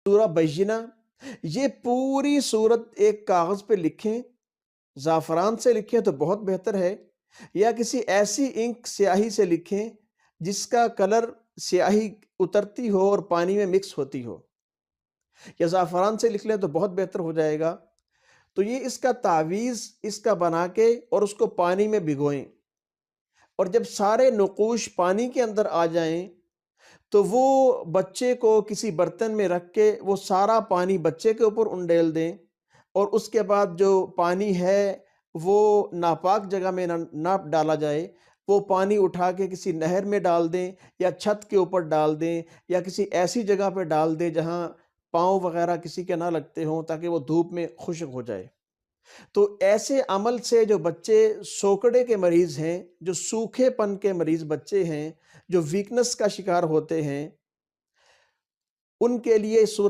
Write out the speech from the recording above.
سورہ بینہ، یہ پوری صورت ایک کاغذ پہ لکھیں، زعفران سے لکھیں تو بہت بہتر ہے، یا کسی ایسی انک سیاہی سے لکھیں جس کا کلر سیاہی اترتی ہو اور پانی میں مکس ہوتی ہو، یا زعفران سے لکھ لیں تو بہت بہتر ہو جائے گا۔ تو یہ اس کا تعویذ اس کا بنا کے اور اس کو پانی میں بھگوئیں، اور جب سارے نقوش پانی کے اندر آ جائیں تو وہ بچے کو کسی برتن میں رکھ کے وہ سارا پانی بچے کے اوپر انڈیل دیں، اور اس کے بعد جو پانی ہے وہ ناپاک جگہ میں نہ ڈالا جائے، وہ پانی اٹھا کے کسی نہر میں ڈال دیں، یا چھت کے اوپر ڈال دیں، یا کسی ایسی جگہ پہ ڈال دیں جہاں پاؤں وغیرہ کسی کے نہ لگتے ہوں، تاکہ وہ دھوپ میں خشک ہو جائے۔ تو ایسے عمل سے جو بچے سوکڑے کے مریض ہیں، جو سوکھے پن کے مریض بچے ہیں، جو ویکنس کا شکار ہوتے ہیں، ان کے لیے سورہ